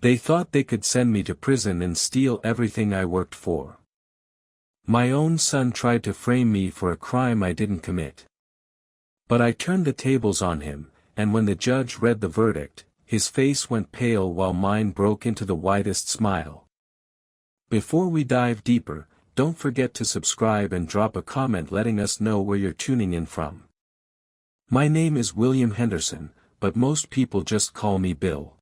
They thought they could send me to prison and steal everything I worked for. My own son tried to frame me for a crime I didn't commit. But I turned the tables on him, and when the judge read the verdict, his face went pale while mine broke into the widest smile. Before we dive deeper, don't forget to subscribe and drop a comment letting us know where you're tuning in from. My name is William Henderson, but most people just call me Bill.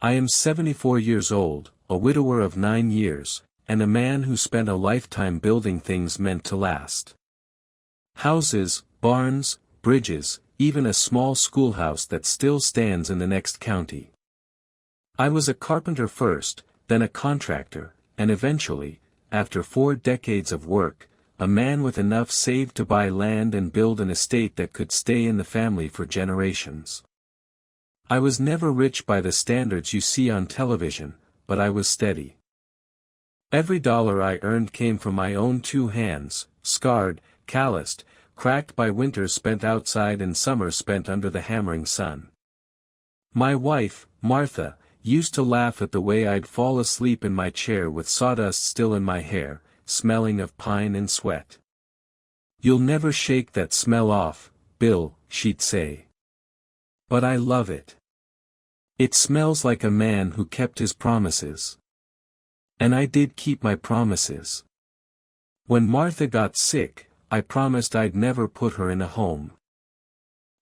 I am 74 years old, a widower of 9 years, and a man who spent a lifetime building things meant to last. Houses, barns, bridges, even a small schoolhouse that still stands in the next county. I was a carpenter first, then a contractor, and eventually, after 4 decades of work, a man with enough saved to buy land and build an estate that could stay in the family for generations. I was never rich by the standards you see on television, but I was steady. Every dollar I earned came from my own 2 hands, scarred, calloused, cracked by winters spent outside and summers spent under the hammering sun. My wife, Martha, used to laugh at the way I'd fall asleep in my chair with sawdust still in my hair, smelling of pine and sweat. "You'll never shake that smell off, Bill," she'd say. But I love it. It smells like a man who kept his promises. And I did keep my promises. When Martha got sick, I promised I'd never put her in a home.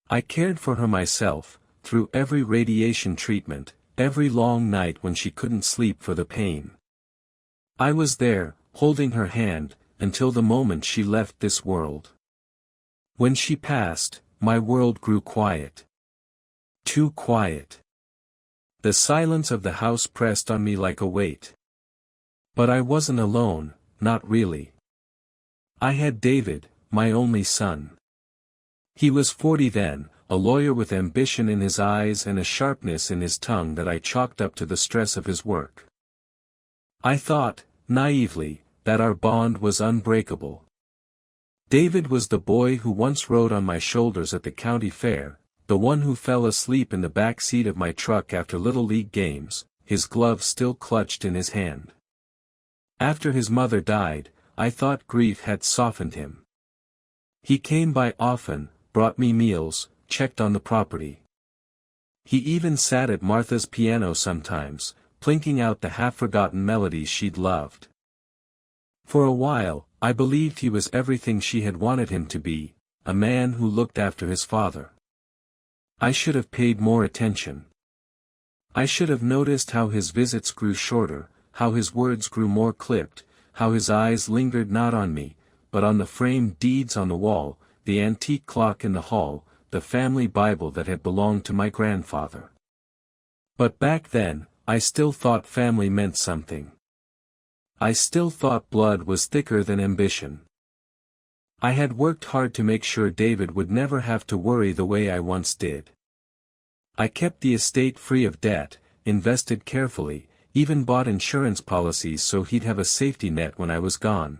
I cared for her myself, through every radiation treatment, every long night when she couldn't sleep for the pain. I was there, holding her hand, until the moment she left this world. When she passed, my world grew quiet. Too quiet. The silence of the house pressed on me like a weight. But I wasn't alone, not really. I had David, my only son. He was 40 then, a lawyer with ambition in his eyes and a sharpness in his tongue that I chalked up to the stress of his work. I thought, naively, that our bond was unbreakable. David was the boy who once rode on my shoulders at the county fair, the one who fell asleep in the back seat of my truck after Little League games, his glove still clutched in his hand. After his mother died, I thought grief had softened him. He came by often, brought me meals, checked on the property. He even sat at Martha's piano sometimes, plinking out the half-forgotten melodies she'd loved. For a while, I believed he was everything she had wanted him to be, a man who looked after his father. I should have paid more attention. I should have noticed how his visits grew shorter, how his words grew more clipped, how his eyes lingered not on me, but on the framed deeds on the wall, the antique clock in the hall, the family Bible that had belonged to my grandfather. But back then, I still thought family meant something. I still thought blood was thicker than ambition. I had worked hard to make sure David would never have to worry the way I once did. I kept the estate free of debt, invested carefully, even bought insurance policies so he'd have a safety net when I was gone.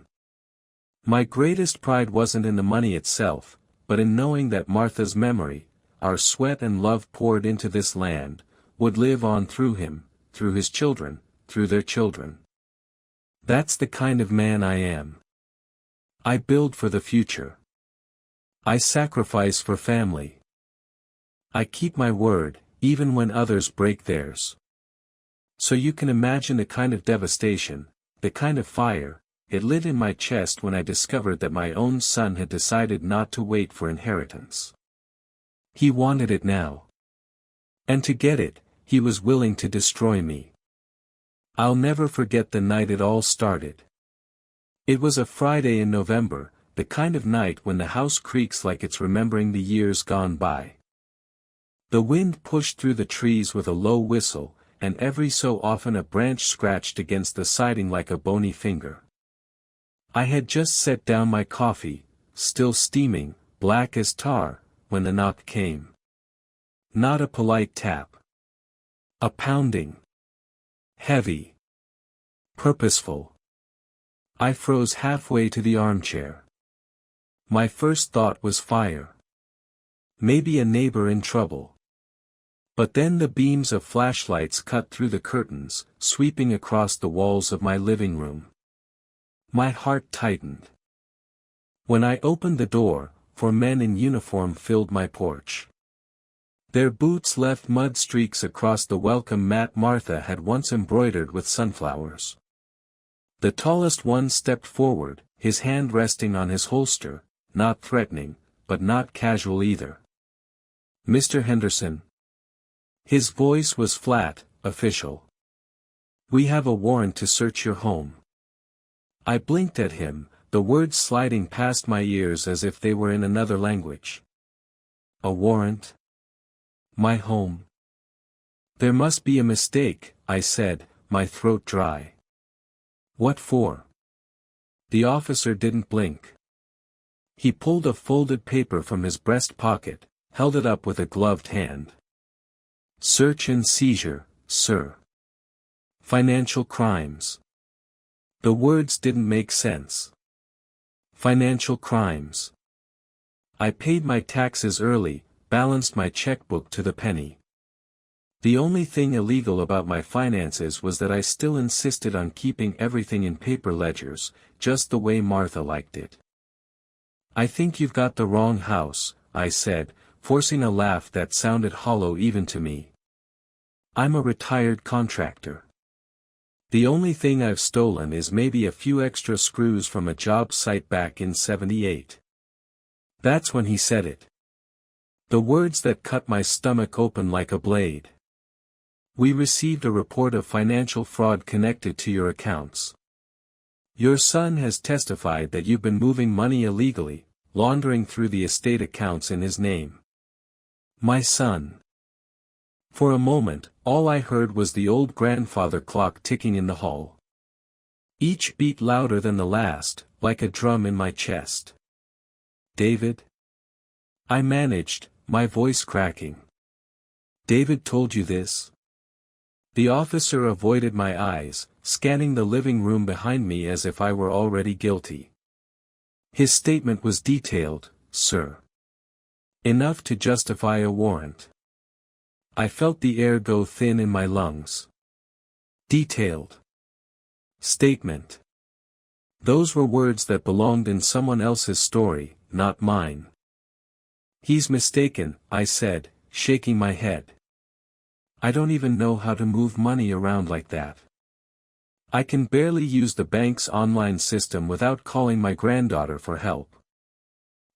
My greatest pride wasn't in the money itself, but in knowing that Martha's memory, our sweat and love poured into this land, would live on through him, through his children, through their children. That's the kind of man I am. I build for the future. I sacrifice for family. I keep my word, even when others break theirs. So you can imagine the kind of devastation, the kind of fire, it lit in my chest when I discovered that my own son had decided not to wait for inheritance. He wanted it now. And to get it, he was willing to destroy me. I'll never forget the night it all started. It was a Friday in November, the kind of night when the house creaks like it's remembering the years gone by. The wind pushed through the trees with a low whistle, and every so often a branch scratched against the siding like a bony finger. I had just set down my coffee, still steaming, black as tar, when the knock came. Not a polite tap. A pounding. Heavy. Purposeful. I froze halfway to the armchair. My first thought was fire. Maybe a neighbor in trouble. But then the beams of flashlights cut through the curtains, sweeping across the walls of my living room. My heart tightened. When I opened the door, 4 men in uniform filled my porch. Their boots left mud streaks across the welcome mat Martha had once embroidered with sunflowers. The tallest one stepped forward, his hand resting on his holster, not threatening, but not casual either. "Mr. Henderson." His voice was flat, official. "We have a warrant to search your home." I blinked at him, the words sliding past my ears as if they were in another language. "A warrant? My home?" "There must be a mistake," I said, my throat dry. "What for?" The officer didn't blink. He pulled a folded paper from his breast pocket, held it up with a gloved hand. "Search and seizure, sir. Financial crimes." The words didn't make sense. Financial crimes. I paid my taxes early, balanced my checkbook to the penny. The only thing illegal about my finances was that I still insisted on keeping everything in paper ledgers, just the way Martha liked it. "I think you've got the wrong house," I said, forcing a laugh that sounded hollow even to me. "I'm a retired contractor. The only thing I've stolen is maybe a few extra screws from a job site back in '78. That's when he said it. The words that cut my stomach open like a blade. "We received a report of financial fraud connected to your accounts. Your son has testified that you've been moving money illegally, laundering through the estate accounts in his name." My son. For a moment, all I heard was the old grandfather clock ticking in the hall. Each beat louder than the last, like a drum in my chest. "David?" I managed, my voice cracking. "David told you this?" The officer avoided my eyes, scanning the living room behind me as if I were already guilty. "His statement was detailed, sir. Enough to justify a warrant." I felt the air go thin in my lungs. Detailed. Statement. Those were words that belonged in someone else's story, not mine. "He's mistaken," I said, shaking my head. "I don't even know how to move money around like that. I can barely use the bank's online system without calling my granddaughter for help."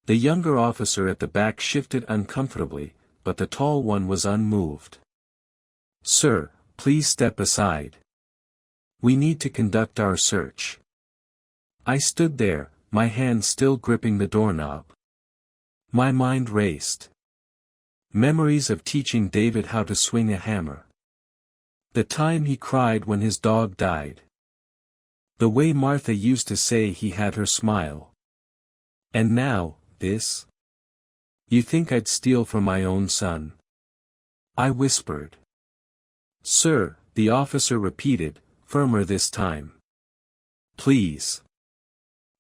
The younger officer at the back shifted uncomfortably, but the tall one was unmoved. "Sir, please step aside. We need to conduct our search." I stood there, my hand still gripping the doorknob. My mind raced. Memories of teaching David how to swing a hammer. The time he cried when his dog died. The way Martha used to say he had her smile. And now, this? "You think I'd steal from my own son?" I whispered. "Sir," the officer repeated, firmer this time. "Please.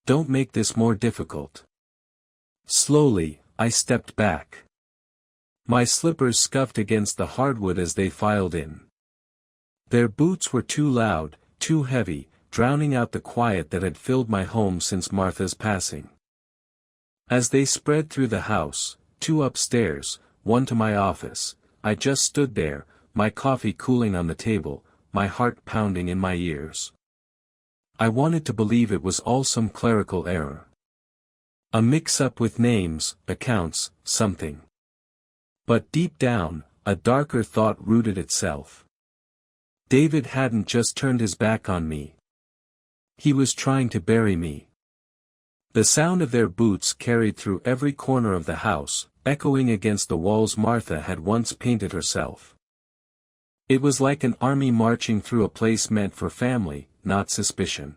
Don't make this more difficult." Slowly, I stepped back. My slippers scuffed against the hardwood as they filed in. Their boots were too loud, too heavy, drowning out the quiet that had filled my home since Martha's passing. As they spread through the house, 2 upstairs, 1 to my office, I just stood there, my coffee cooling on the table, my heart pounding in my ears. I wanted to believe it was all some clerical error. A mix-up with names, accounts, something. But deep down, a darker thought rooted itself. David hadn't just turned his back on me. He was trying to bury me. The sound of their boots carried through every corner of the house, echoing against the walls Martha had once painted herself. It was like an army marching through a place meant for family, not suspicion.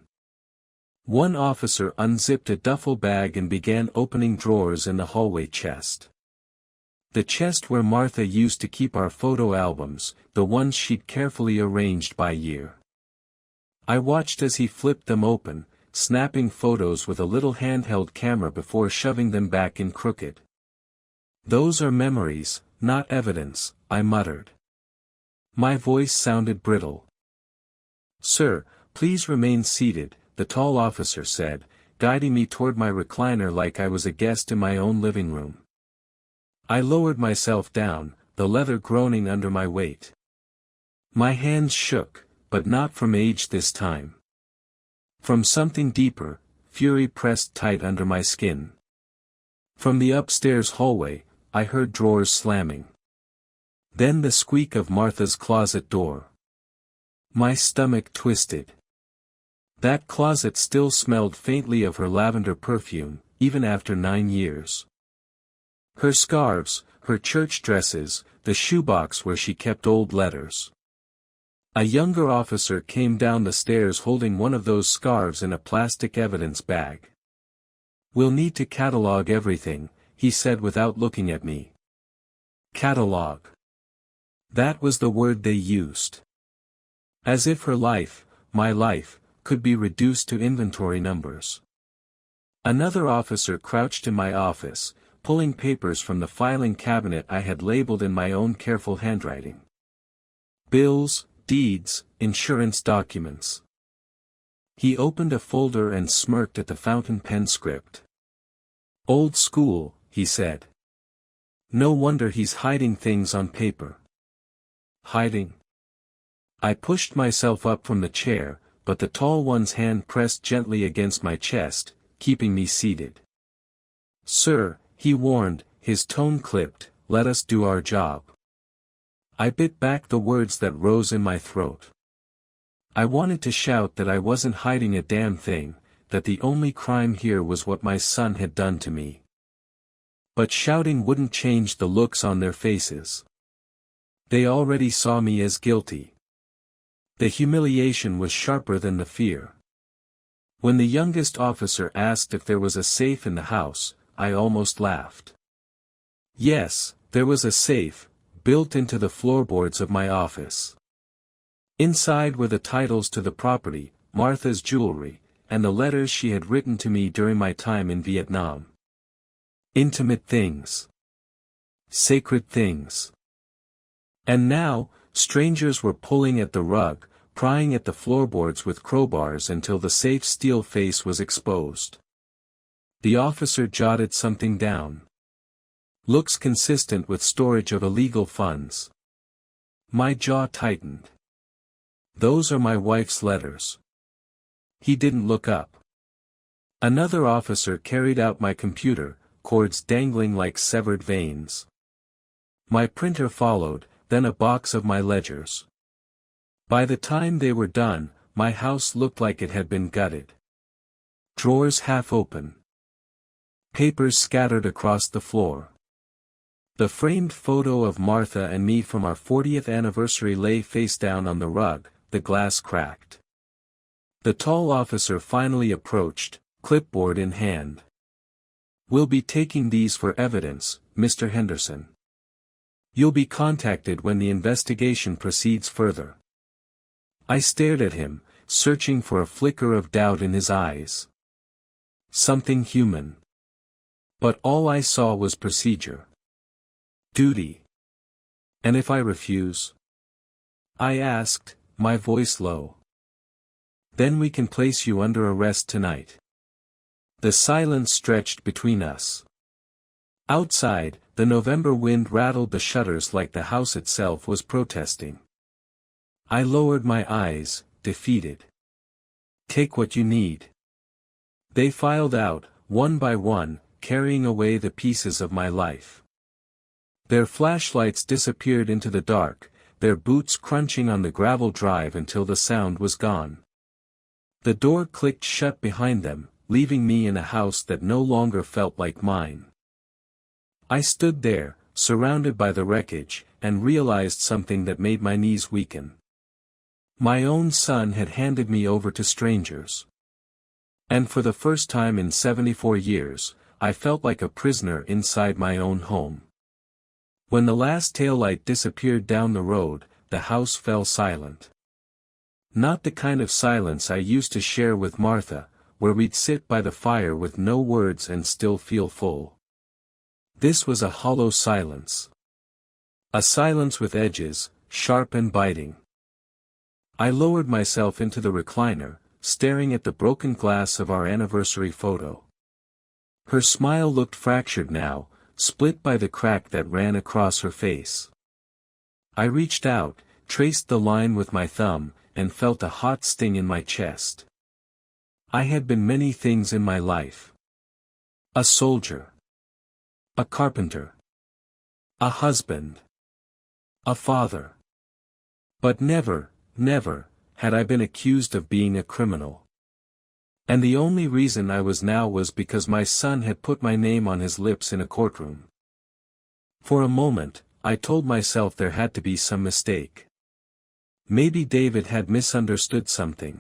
One officer unzipped a duffel bag and began opening drawers in the hallway chest. The chest where Martha used to keep our photo albums, the ones she'd carefully arranged by year. I watched as he flipped them open, snapping photos with a little handheld camera before shoving them back in crooked. "Those are memories, not evidence," I muttered. My voice sounded brittle. "Sir, please remain seated," the tall officer said, guiding me toward my recliner like I was a guest in my own living room. I lowered myself down, the leather groaning under my weight. My hands shook, but not from age this time. From something deeper, fury pressed tight under my skin. From the upstairs hallway, I heard drawers slamming. Then the squeak of Martha's closet door. My stomach twisted. That closet still smelled faintly of her lavender perfume, even after 9 years. Her scarves, her church dresses, the shoebox where she kept old letters. A younger officer came down the stairs holding one of those scarves in a plastic evidence bag. "We'll need to catalog everything," he said without looking at me. Catalog. That was the word they used. As if her life, my life, could be reduced to inventory numbers. Another officer crouched in my office, pulling papers from the filing cabinet I had labeled in my own careful handwriting. Bills, deeds, insurance documents. He opened a folder and smirked at the fountain pen script. "Old school," he said. "No wonder he's hiding things on paper." Hiding? I pushed myself up from the chair, but the tall one's hand pressed gently against my chest, keeping me seated. "Sir," he warned, his tone clipped, "let us do our job." I bit back the words that rose in my throat. I wanted to shout that I wasn't hiding a damn thing, that the only crime here was what my son had done to me. But shouting wouldn't change the looks on their faces. They already saw me as guilty. The humiliation was sharper than the fear. When the youngest officer asked if there was a safe in the house, I almost laughed. Yes, there was a safe, built into the floorboards of my office. Inside were the titles to the property, Martha's jewelry, and the letters she had written to me during my time in Vietnam. Intimate things. Sacred things. And now, strangers were pulling at the rug, prying at the floorboards with crowbars until the safe's steel face was exposed. The officer jotted something down. "Looks consistent with storage of illegal funds." My jaw tightened. "Those are my wife's letters." He didn't look up. Another officer carried out my computer, cords dangling like severed veins. My printer followed, then a box of my ledgers. By the time they were done, my house looked like it had been gutted. Drawers half open. Papers scattered across the floor. The framed photo of Martha and me from our 40th anniversary lay face down on the rug, the glass cracked. The tall officer finally approached, clipboard in hand. "We'll be taking these for evidence, Mr. Henderson. You'll be contacted when the investigation proceeds further." I stared at him, searching for a flicker of doubt in his eyes. Something human. But all I saw was procedure. Duty. "And if I refuse?" I asked, my voice low. "Then we can place you under arrest tonight." The silence stretched between us. Outside, the November wind rattled the shutters like the house itself was protesting. I lowered my eyes, defeated. "Take what you need." They filed out, one by one, carrying away the pieces of my life. Their flashlights disappeared into the dark, their boots crunching on the gravel drive until the sound was gone. The door clicked shut behind them, leaving me in a house that no longer felt like mine. I stood there, surrounded by the wreckage, and realized something that made my knees weaken. My own son had handed me over to strangers. And for the first time in 74 years, I felt like a prisoner inside my own home. When the last taillight disappeared down the road, the house fell silent. Not the kind of silence I used to share with Martha, where we'd sit by the fire with no words and still feel full. This was a hollow silence. A silence with edges, sharp and biting. I lowered myself into the recliner, staring at the broken glass of our anniversary photo. Her smile looked fractured now, split by the crack that ran across her face. I reached out, traced the line with my thumb, and felt a hot sting in my chest. I had been many things in my life. A soldier. A carpenter. A husband. A father. But never, never, had I been accused of being a criminal. And the only reason I was now was because my son had put my name on his lips in a courtroom. For a moment, I told myself there had to be some mistake. Maybe David had misunderstood something.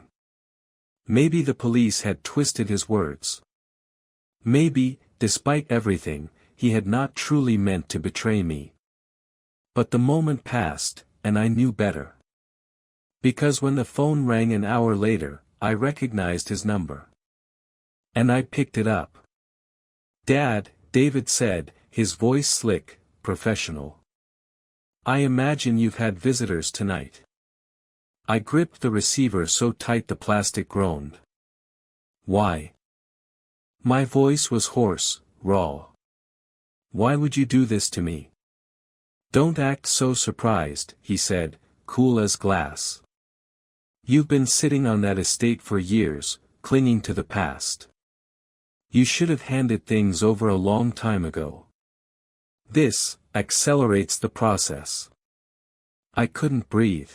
Maybe the police had twisted his words. Maybe, despite everything, he had not truly meant to betray me. But the moment passed, and I knew better. Because when the phone rang an hour later, I recognized his number. And I picked it up. "Dad," David said, his voice slick, professional. "I imagine you've had visitors tonight." I gripped the receiver so tight the plastic groaned. "Why?" My voice was hoarse, raw. "Why would you do this to me?" "Don't act so surprised," he said, cool as glass. "You've been sitting on that estate for years, clinging to the past. You should have handed things over a long time ago. This accelerates the process." I couldn't breathe.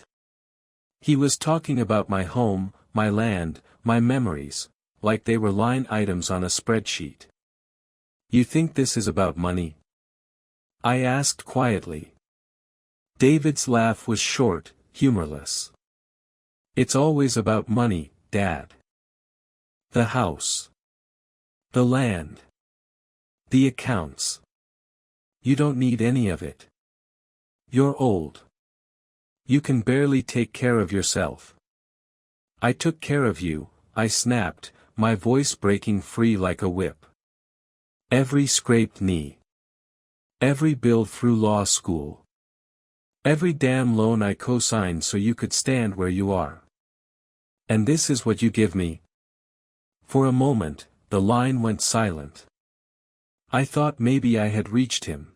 He was talking about my home, my land, my memories, like they were line items on a spreadsheet. "You think this is about money?" I asked quietly. David's laugh was short, humorless. "It's always about money, Dad. The house. The land. The accounts. You don't need any of it. You're old. You can barely take care of yourself." "I took care of you," I snapped, my voice breaking free like a whip. "Every scraped knee. Every bill through law school. Every damn loan I co-signed so you could stand where you are. And this is what you give me?" For a moment, the line went silent. I thought maybe I had reached him.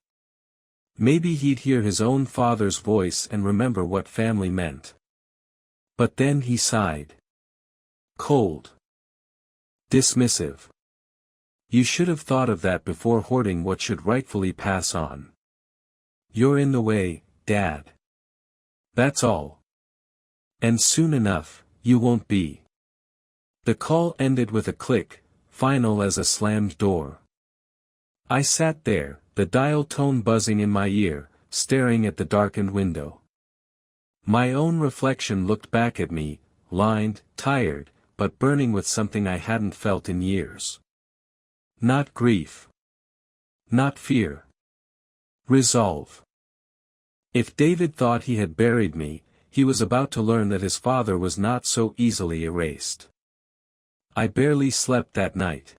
Maybe he'd hear his own father's voice and remember what family meant. But then he sighed. Cold. Dismissive. "You should have thought of that before hoarding what should rightfully pass on. You're in the way, Dad. That's all. And soon enough, you won't be." The call ended with a click, final as a slammed door. I sat there, the dial tone buzzing in my ear, staring at the darkened window. My own reflection looked back at me, lined, tired, but burning with something I hadn't felt in years. Not grief. Not fear. Resolve. If David thought he had buried me, he was about to learn that his father was not so easily erased. I barely slept that night.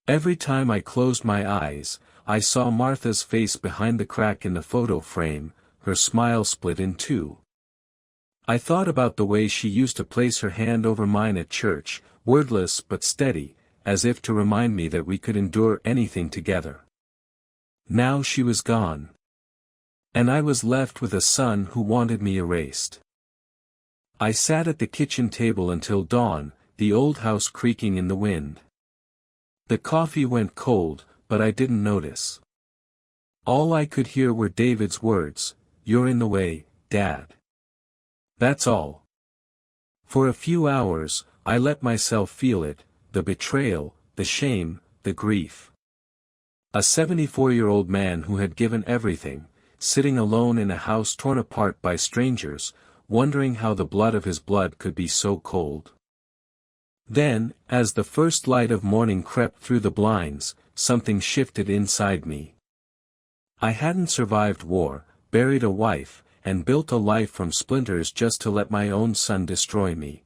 Every time I closed my eyes, I saw Martha's face behind the crack in the photo frame, her smile split in two. I thought about the way she used to place her hand over mine at church, wordless but steady, as if to remind me that we could endure anything together. Now she was gone. And I was left with a son who wanted me erased. I sat at the kitchen table until dawn, the old house creaking in the wind. The coffee went cold, but I didn't notice. All I could hear were David's words, "You're in the way, Dad." That's all. For a few hours, I let myself feel it, the betrayal, the shame, the grief. A 74-year-old man who had given everything, sitting alone in a house torn apart by strangers, wondering how the blood of his blood could be so cold. Then, as the first light of morning crept through the blinds, something shifted inside me. I hadn't survived war, buried a wife, and built a life from splinters just to let my own son destroy me.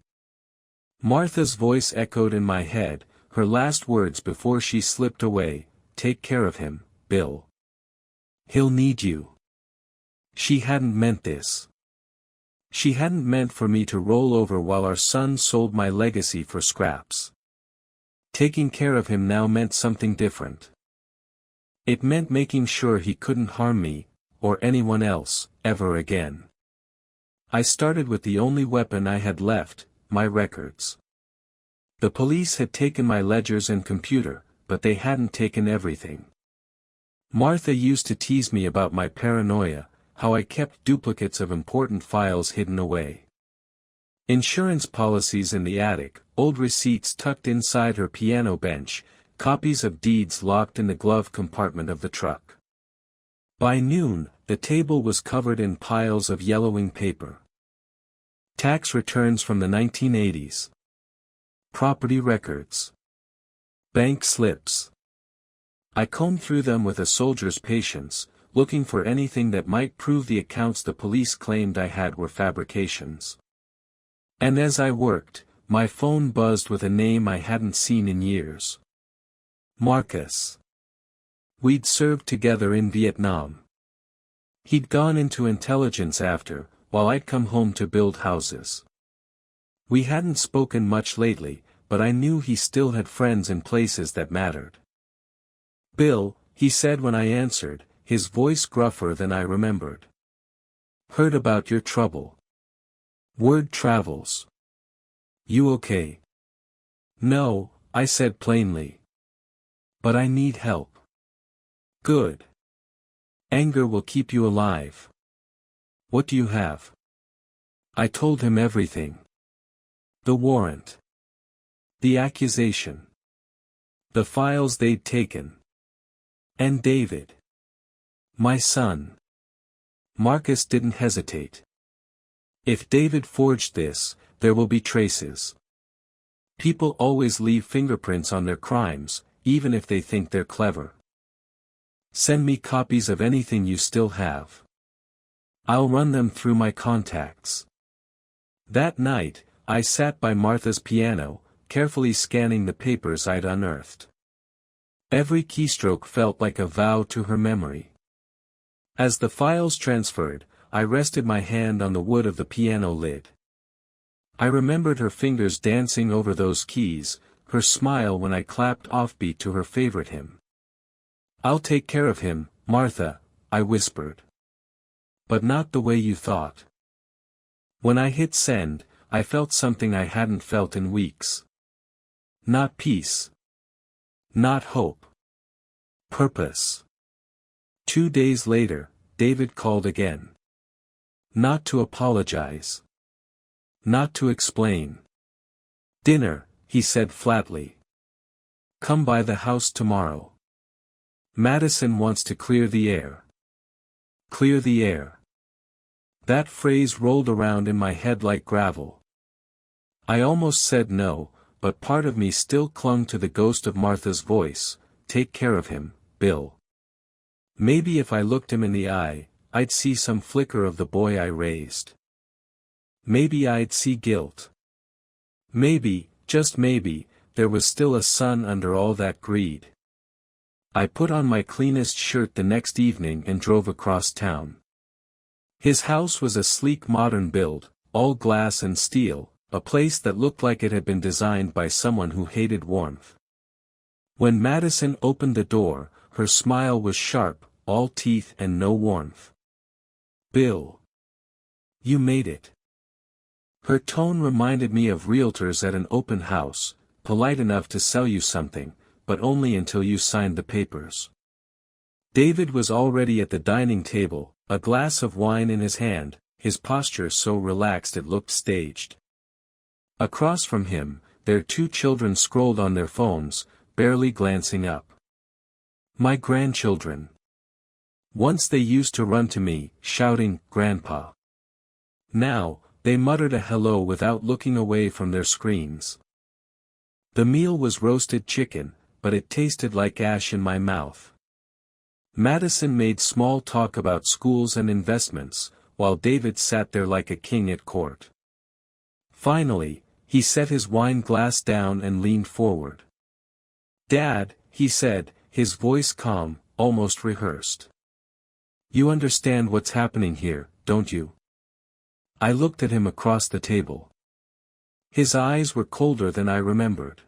Martha's voice echoed in my head, her last words before she slipped away, "Take care of him, Bill. He'll need you." She hadn't meant this. She hadn't meant for me to roll over while our son sold my legacy for scraps. Taking care of him now meant something different. It meant making sure he couldn't harm me, or anyone else, ever again. I started with the only weapon I had left, my records. The police had taken my ledgers and computer, but they hadn't taken everything. Martha used to tease me about my paranoia, how I kept duplicates of important files hidden away. Insurance policies in the attic, old receipts tucked inside her piano bench, copies of deeds locked in the glove compartment of the truck. By noon, the table was covered in piles of yellowing paper. Tax returns from the 1980s. Property records. Bank slips. I combed through them with a soldier's patience, looking for anything that might prove the accounts the police claimed I had were fabrications. And as I worked, my phone buzzed with a name I hadn't seen in years. Marcus. We'd served together in Vietnam. He'd gone into intelligence after, while I'd come home to build houses. We hadn't spoken much lately, but I knew he still had friends in places that mattered. "Bill," he said when I answered, his voice gruffer than I remembered. "Heard about your trouble. Word travels. You okay?" "No," I said plainly. "But I need help." "Good. Anger will keep you alive. What do you have?" I told him everything. The warrant. The accusation. The files they'd taken. And David. My son. Marcus didn't hesitate. "If David forged this, there will be traces. People always leave fingerprints on their crimes, even if they think they're clever. Send me copies of anything you still have. I'll run them through my contacts." That night, I sat by Martha's piano, carefully scanning the papers I'd unearthed. Every keystroke felt like a vow to her memory. As the files transferred, I rested my hand on the wood of the piano lid. I remembered her fingers dancing over those keys, her smile when I clapped offbeat to her favorite hymn. "I'll take care of him, Martha," I whispered. "But not the way you thought." When I hit send, I felt something I hadn't felt in weeks. Not peace. Not hope. Purpose. 2 days later, David called again. Not to apologize. Not to explain. "Dinner," he said flatly. "Come by the house tomorrow. Madison wants to clear the air." Clear the air. That phrase rolled around in my head like gravel. I almost said no, but part of me still clung to the ghost of Martha's voice. "Take care of him, Bill." Maybe if I looked him in the eye, I'd see some flicker of the boy I raised. Maybe I'd see guilt. Maybe, just maybe, there was still a son under all that greed. I put on my cleanest shirt the next evening and drove across town. His house was a sleek modern build, all glass and steel, a place that looked like it had been designed by someone who hated warmth. When Madison opened the door, her smile was sharp, all teeth and no warmth. "Bill. You made it." Her tone reminded me of realtors at an open house, polite enough to sell you something, but only until you signed the papers. David was already at the dining table, a glass of wine in his hand, his posture so relaxed it looked staged. Across from him, their 2 children scrolled on their phones, barely glancing up. My grandchildren. Once they used to run to me, shouting, "Grandpa." Now, they muttered a hello without looking away from their screens. The meal was roasted chicken, but it tasted like ash in my mouth. Madison made small talk about schools and investments, while David sat there like a king at court. Finally, he set his wine glass down and leaned forward. "Dad," he said, his voice calm, almost rehearsed. You understand what's happening here, don't you? I looked at him across the table. His eyes were colder than I remembered.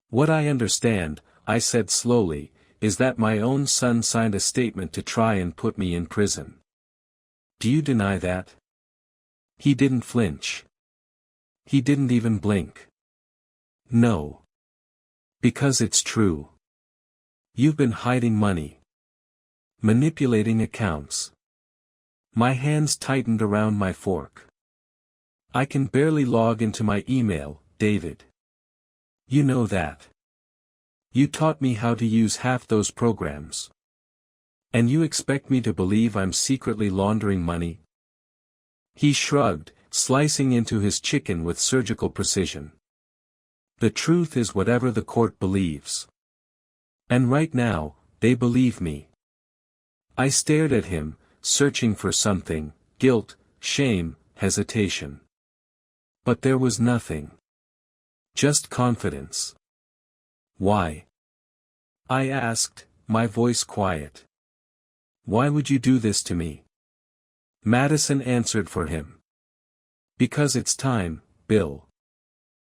What I understand, I said slowly, is that my own son signed a statement to try and put me in prison. Do you deny that? He didn't flinch. He didn't even blink. No. Because it's true. You've been hiding money. Manipulating accounts. My hands tightened around my fork. I can barely log into my email, David. You know that. You taught me how to use half those programs. And you expect me to believe I'm secretly laundering money? He shrugged, slicing into his chicken with surgical precision. The truth is whatever the court believes. And right now, they believe me. I stared at him, searching for something, guilt, shame, hesitation. But there was nothing. Just confidence. Why? I asked, my voice quiet. Why would you do this to me? Madison answered for him. Because it's time, Bill.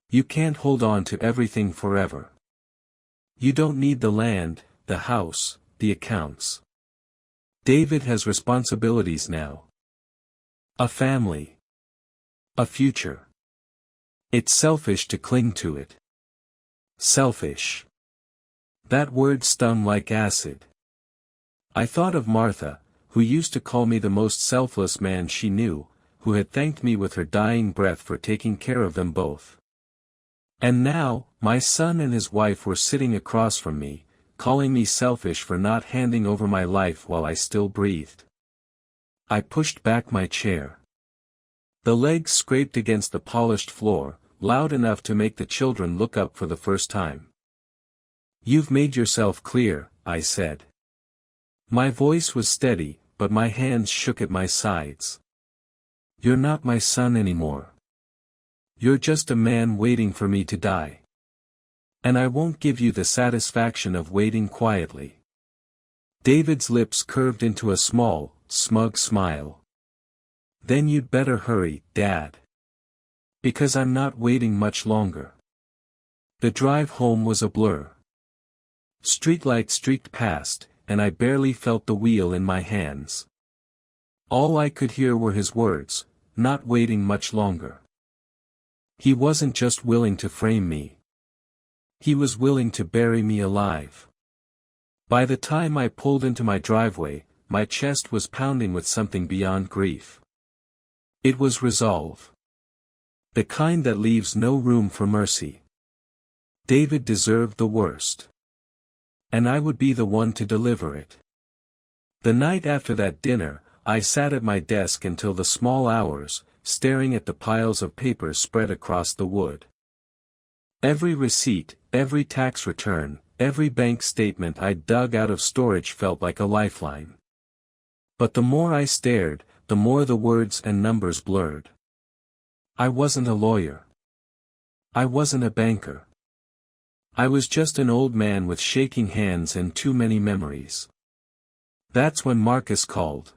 You can't hold on to everything forever. You don't need the land, the house, the accounts. David has responsibilities now. A family. A future. It's selfish to cling to it. Selfish. That word stung like acid. I thought of Martha, who used to call me the most selfless man she knew, who had thanked me with her dying breath for taking care of them both. And now, my son and his wife were sitting across from me, calling me selfish for not handing over my life while I still breathed. I pushed back my chair. The legs scraped against the polished floor, loud enough to make the children look up for the first time. You've made yourself clear, I said. My voice was steady, but my hands shook at my sides. You're not my son anymore. You're just a man waiting for me to die. And I won't give you the satisfaction of waiting quietly. David's lips curved into a small, smug smile. Then you'd better hurry, Dad. Because I'm not waiting much longer. The drive home was a blur. Streetlights streaked past, and I barely felt the wheel in my hands. All I could hear were his words, not waiting much longer. He wasn't just willing to frame me. He was willing to bury me alive. By the time I pulled into my driveway, my chest was pounding with something beyond grief. It was resolve. The kind that leaves no room for mercy. David deserved the worst. And I would be the one to deliver it. The night after that dinner, I sat at my desk until the small hours, staring at the piles of papers spread across the wood. Every receipt, every tax return, every bank statement I dug out of storage felt like a lifeline. But the more I stared, the more the words and numbers blurred. I wasn't a lawyer. I wasn't a banker. I was just an old man with shaking hands and too many memories. That's when Marcus called.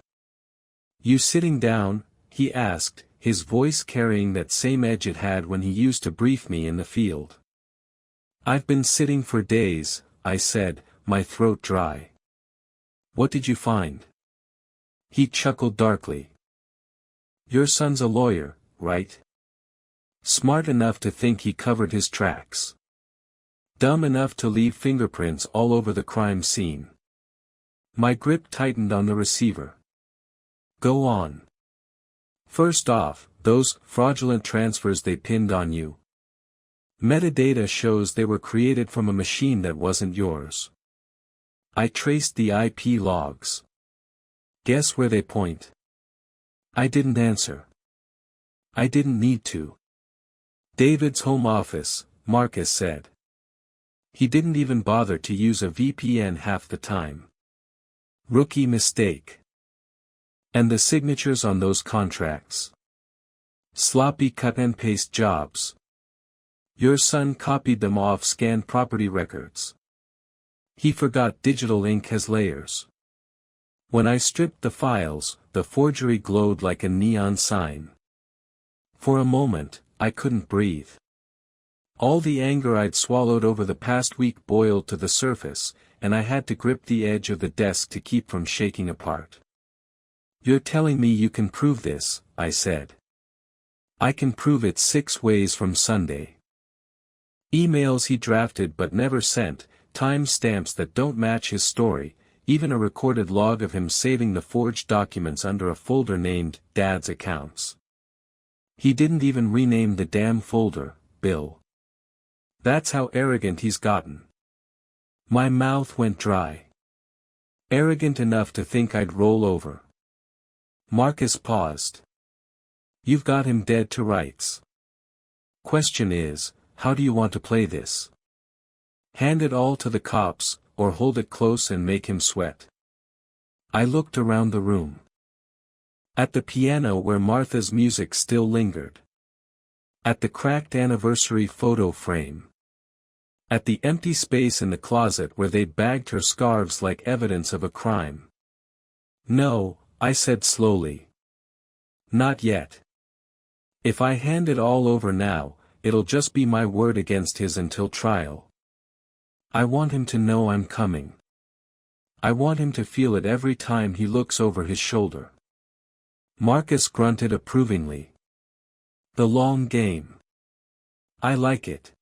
You sitting down? He asked, his voice carrying that same edge it had when he used to brief me in the field. I've been sitting for days, I said, my throat dry. What did you find? He chuckled darkly. Your son's a lawyer, right? Smart enough to think he covered his tracks. Dumb enough to leave fingerprints all over the crime scene. My grip tightened on the receiver. Go on. First off, those fraudulent transfers they pinned on you. Metadata shows they were created from a machine that wasn't yours. I traced the IP logs. Guess where they point? I didn't answer. I didn't need to. David's home office, Marcus said. He didn't even bother to use a VPN half the time. Rookie mistake. And the signatures on those contracts. Sloppy cut-and-paste jobs. Your son copied them off scanned property records. He forgot digital ink has layers. When I stripped the files, the forgery glowed like a neon sign. For a moment, I couldn't breathe. All the anger I'd swallowed over the past week boiled to the surface, and I had to grip the edge of the desk to keep from shaking apart. "You're telling me you can prove this," I said. "I can prove it 6 ways from Sunday." Emails he drafted but never sent, time stamps that don't match his story, even a recorded log of him saving the forged documents under a folder named Dad's Accounts. He didn't even rename the damn folder, Bill. That's how arrogant he's gotten. My mouth went dry. Arrogant enough to think I'd roll over. Marcus paused. "You've got him dead to rights. Question is, how do you want to play this? Hand it all to the cops, or hold it close and make him sweat?" I looked around the room. At the piano where Martha's music still lingered. At the cracked anniversary photo frame. At the empty space in the closet where they'd bagged her scarves like evidence of a crime. "No," I said slowly. "Not yet. If I hand it all over now, it'll just be my word against his until trial. I want him to know I'm coming. I want him to feel it every time he looks over his shoulder." Marcus grunted approvingly. "The long game. I like it."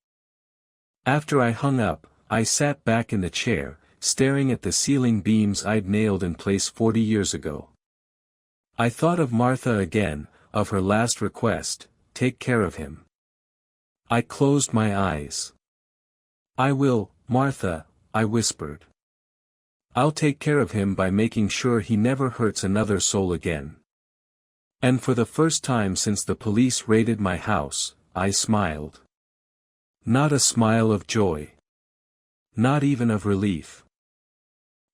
After I hung up, I sat back in the chair, staring at the ceiling beams I'd nailed in place 40 years ago. I thought of Martha again, of her last request, "Take care of him." I closed my eyes. "I will, Martha," I whispered. "I'll take care of him by making sure he never hurts another soul again." And for the first time since the police raided my house, I smiled. Not a smile of joy. Not even of relief.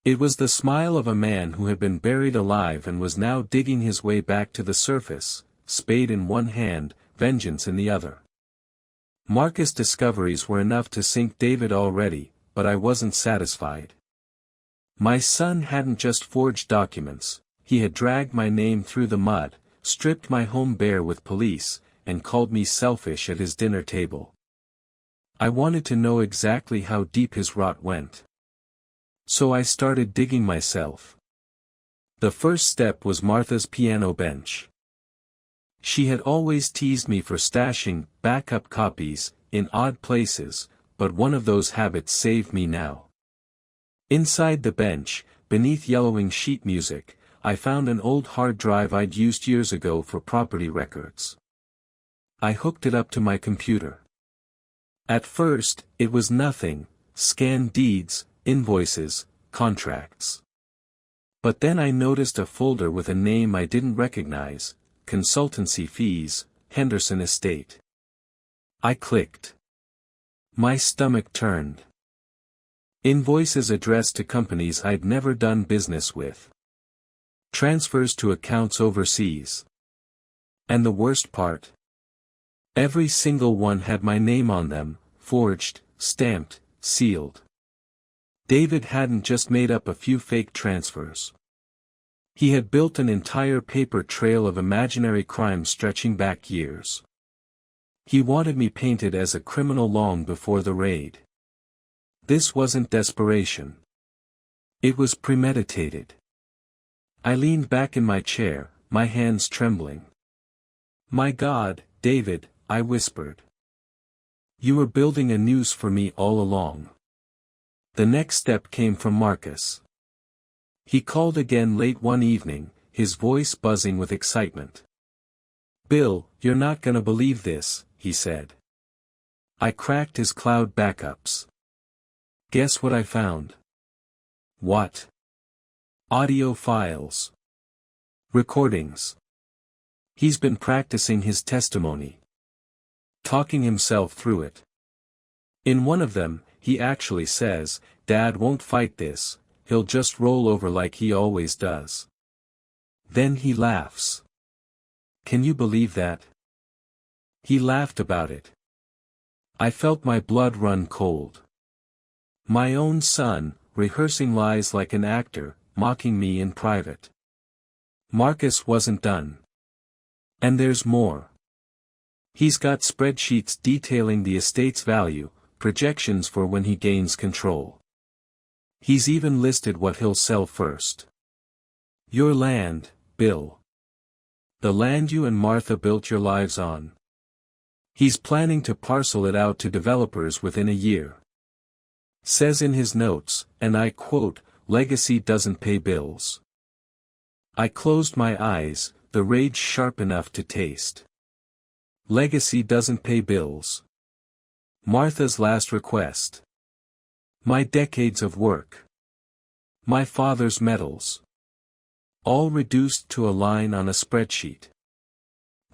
It was the smile of a man who had been buried alive and was now digging his way back to the surface, spade in one hand, vengeance in the other. Marcus' discoveries were enough to sink David already, but I wasn't satisfied. My son hadn't just forged documents, he had dragged my name through the mud, stripped my home bare with police, and called me selfish at his dinner table. I wanted to know exactly how deep his rot went. So I started digging myself. The first step was Martha's piano bench. She had always teased me for stashing backup copies in odd places, but one of those habits saved me now. Inside the bench, beneath yellowing sheet music, I found an old hard drive I'd used years ago for property records. I hooked it up to my computer. At first, it was nothing, scanned deeds, invoices, contracts. But then I noticed a folder with a name I didn't recognize, consultancy fees, Henderson Estate. I clicked. My stomach turned. Invoices addressed to companies I'd never done business with. Transfers to accounts overseas. And the worst part? Every single one had my name on them, forged, stamped, sealed. David hadn't just made up a few fake transfers. He had built an entire paper trail of imaginary crime stretching back years. He wanted me painted as a criminal long before the raid. This wasn't desperation. It was premeditated. I leaned back in my chair, my hands trembling. "My God, David," I whispered. "You were building a noose for me all along." The next step came from Marcus. He called again late one evening, his voice buzzing with excitement. "Bill, you're not gonna believe this," he said. I cracked his cloud backups. "Guess what I found?" "What?" "Audio files. Recordings. He's been practicing his testimony. Talking himself through it. In one of them, he actually says, Dad won't fight this, he'll just roll over like he always does. Then he laughs. Can you believe that? He laughed about it. I felt my blood run cold. My own son, rehearsing lies like an actor, mocking me in private. Marcus wasn't done. And there's more. He's got spreadsheets detailing the estate's value, projections for when he gains control. He's even listed what he'll sell first. Your land, Bill. The land you and Martha built your lives on. He's planning to parcel it out to developers within a year. Says in his notes, and I quote, "Legacy doesn't pay bills." I closed my eyes, the rage sharp enough to taste. Legacy doesn't pay bills. Martha's last request. My decades of work. My father's medals. All reduced to a line on a spreadsheet.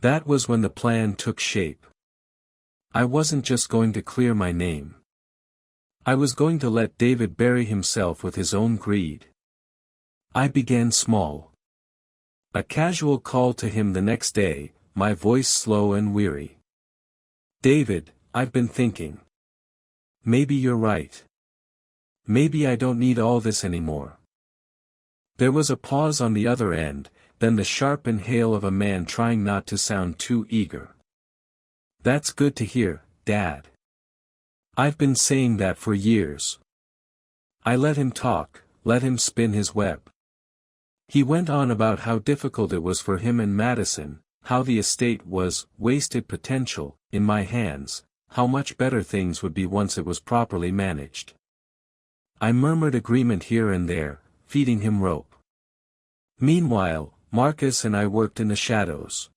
That was when the plan took shape. I wasn't just going to clear my name. I was going to let David bury himself with his own greed. I began small. A casual call to him the next day, my voice slow and weary. "David, I've been thinking. Maybe you're right. Maybe I don't need all this anymore." There was a pause on the other end, then the sharp inhale of a man trying not to sound too eager. "That's good to hear, Dad. I've been saying that for years." I let him talk, let him spin his web. He went on about how difficult it was for him and Madison, how the estate was wasted potential in my hands, how much better things would be once it was properly managed. I murmured agreement here and there, feeding him rope. Meanwhile, Marcus and I worked in the shadows.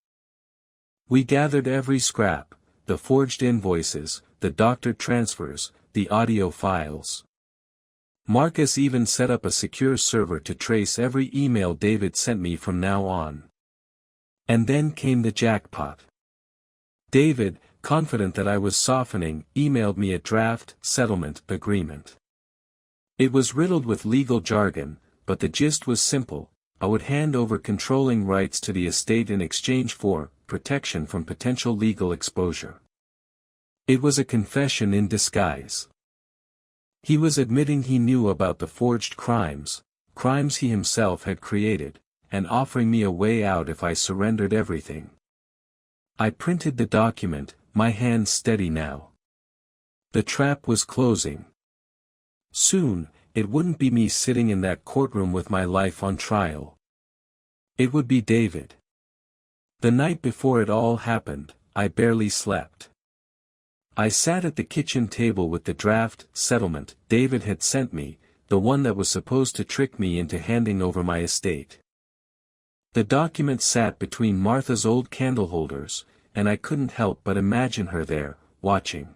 We gathered every scrap, the forged invoices, the doctored transfers, the audio files. Marcus even set up a secure server to trace every email David sent me from now on. And then came the jackpot. David, confident that I was softening, emailed me a draft settlement agreement. It was riddled with legal jargon, but the gist was simple: I would hand over controlling rights to the estate in exchange for protection from potential legal exposure. It was a confession in disguise. He was admitting he knew about the forged crimes he himself had created, and offering me a way out if I surrendered everything. I printed the document, my hands steady now. The trap was closing. Soon, it wouldn't be me sitting in that courtroom with my life on trial. It would be David. The night before it all happened, I barely slept. I sat at the kitchen table with the draft settlement David had sent me, the one that was supposed to trick me into handing over my estate. The document sat between Martha's old candle holders, and I couldn't help but imagine her there, watching.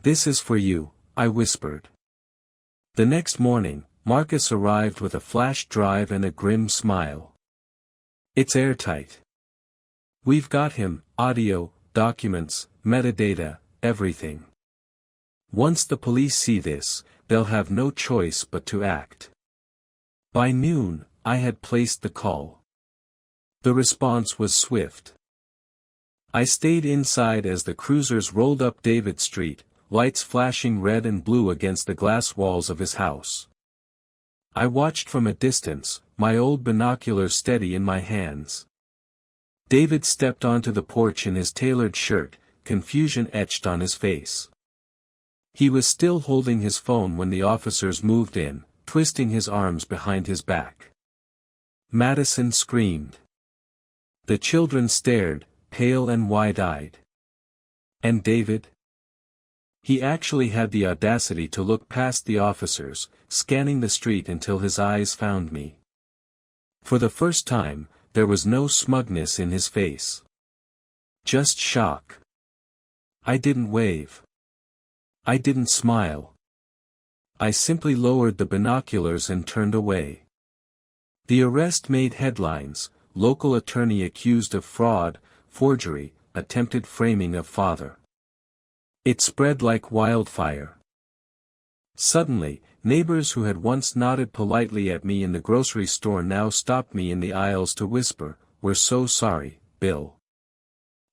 "This is for you," I whispered. The next morning, Marcus arrived with a flash drive and a grim smile. "It's airtight. We've got him, audio, documents, metadata, everything. Once the police see this, they'll have no choice but to act." By noon, I had placed the call. The response was swift. I stayed inside as the cruisers rolled up David Street, lights flashing red and blue against the glass walls of his house. I watched from a distance, my old binoculars steady in my hands. David stepped onto the porch in his tailored shirt, confusion etched on his face. He was still holding his phone when the officers moved in, twisting his arms behind his back. Madison screamed. The children stared, pale and wide-eyed. And David? He actually had the audacity to look past the officers, scanning the street until his eyes found me. For the first time, there was no smugness in his face. Just shock. I didn't wave. I didn't smile. I simply lowered the binoculars and turned away. The arrest made headlines: local attorney accused of fraud, forgery, attempted framing of father. It spread like wildfire. Suddenly, neighbors who had once nodded politely at me in the grocery store now stopped me in the aisles to whisper, "We're so sorry, Bill."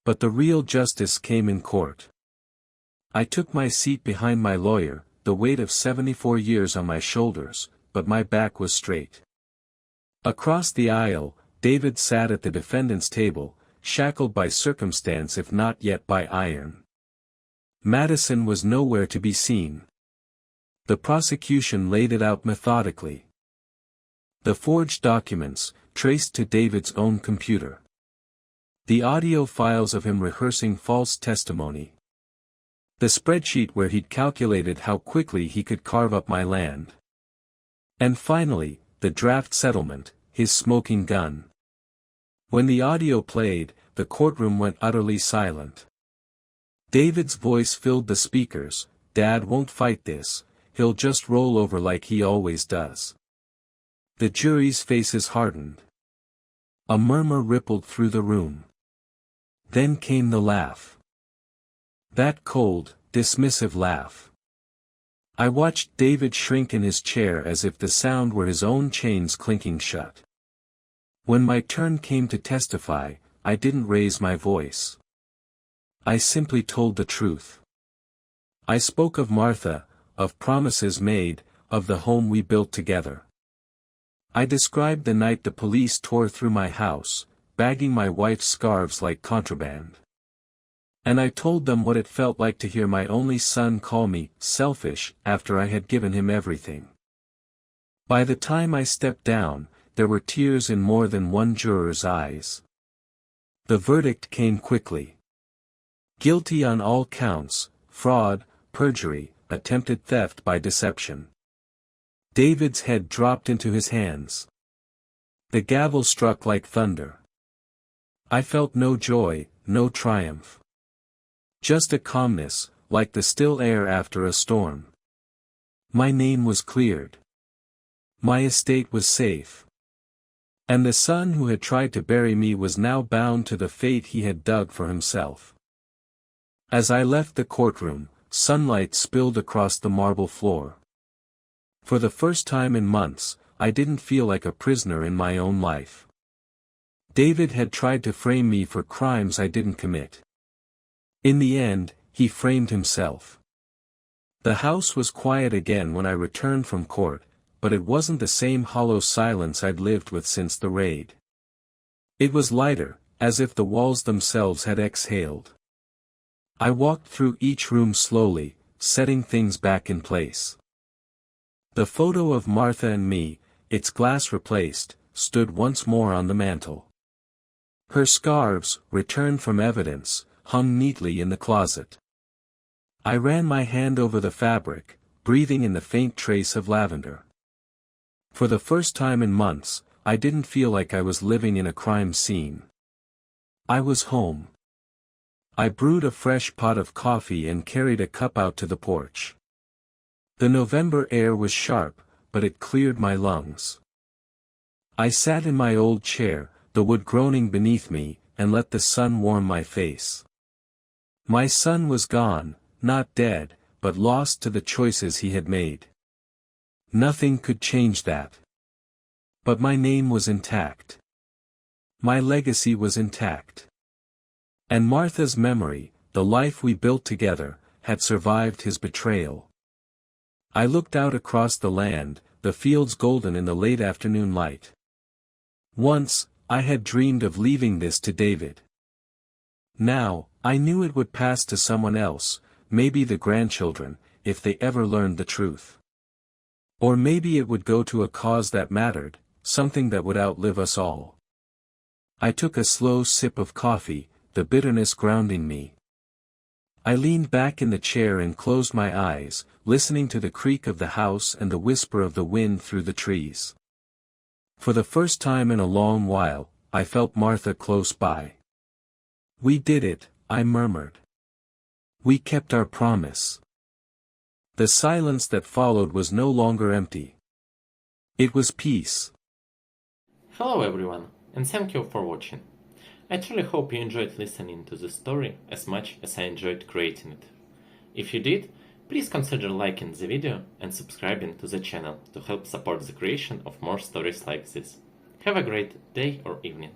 But the real justice came in court. I took my seat behind my lawyer, the weight of 74 years on my shoulders, but my back was straight. Across the aisle, David sat at the defendant's table, shackled by circumstance if not yet by iron. Madison was nowhere to be seen. The prosecution laid it out methodically. The forged documents, traced to David's own computer. The audio files of him rehearsing false testimony. The spreadsheet where he'd calculated how quickly he could carve up my land. And finally, the draft settlement, his smoking gun. When the audio played, the courtroom went utterly silent. David's voice filled the speakers. "Dad won't fight this, he'll just roll over like he always does." The jury's faces hardened. A murmur rippled through the room. Then came the laugh. That cold, dismissive laugh. I watched David shrink in his chair as if the sound were his own chains clinking shut. When my turn came to testify, I didn't raise my voice. I simply told the truth. I spoke of Martha, of promises made, of the home we built together. I described the night the police tore through my house, bagging my wife's scarves like contraband. And I told them what it felt like to hear my only son call me selfish after I had given him everything. By the time I stepped down, there were tears in more than one juror's eyes. The verdict came quickly. Guilty on all counts: fraud, perjury, attempted theft by deception. David's head dropped into his hands. The gavel struck like thunder. I felt no joy, no triumph. Just a calmness, like the still air after a storm. My name was cleared. My estate was safe. And the son who had tried to bury me was now bound to the fate he had dug for himself. As I left the courtroom, sunlight spilled across the marble floor. For the first time in months, I didn't feel like a prisoner in my own life. David had tried to frame me for crimes I didn't commit. In the end, he framed himself. The house was quiet again when I returned from court, but it wasn't the same hollow silence I'd lived with since the raid. It was lighter, as if the walls themselves had exhaled. I walked through each room slowly, setting things back in place. The photo of Martha and me, its glass replaced, stood once more on the mantel. Her scarves, returned from evidence, hung neatly in the closet. I ran my hand over the fabric, breathing in the faint trace of lavender. For the first time in months, I didn't feel like I was living in a crime scene. I was home. I brewed a fresh pot of coffee and carried a cup out to the porch. The November air was sharp, but it cleared my lungs. I sat in my old chair, the wood groaning beneath me, and let the sun warm my face. My son was gone, not dead, but lost to the choices he had made. Nothing could change that. But my name was intact. My legacy was intact. And Martha's memory, the life we built together, had survived his betrayal. I looked out across the land, the fields golden in the late afternoon light. Once, I had dreamed of leaving this to David. Now, I knew it would pass to someone else, maybe the grandchildren, if they ever learned the truth. Or maybe it would go to a cause that mattered, something that would outlive us all. I took a slow sip of coffee, the bitterness grounding me. I leaned back in the chair and closed my eyes, listening to the creak of the house and the whisper of the wind through the trees. For the first time in a long while, I felt Martha close by. "We did it," I murmured. "We kept our promise." The silence that followed was no longer empty. It was peace. Hello everyone, and thank you for watching. I truly hope you enjoyed listening to the story as much as I enjoyed creating it. If you did, please consider liking the video and subscribing to the channel to help support the creation of more stories like this. Have a great day or evening.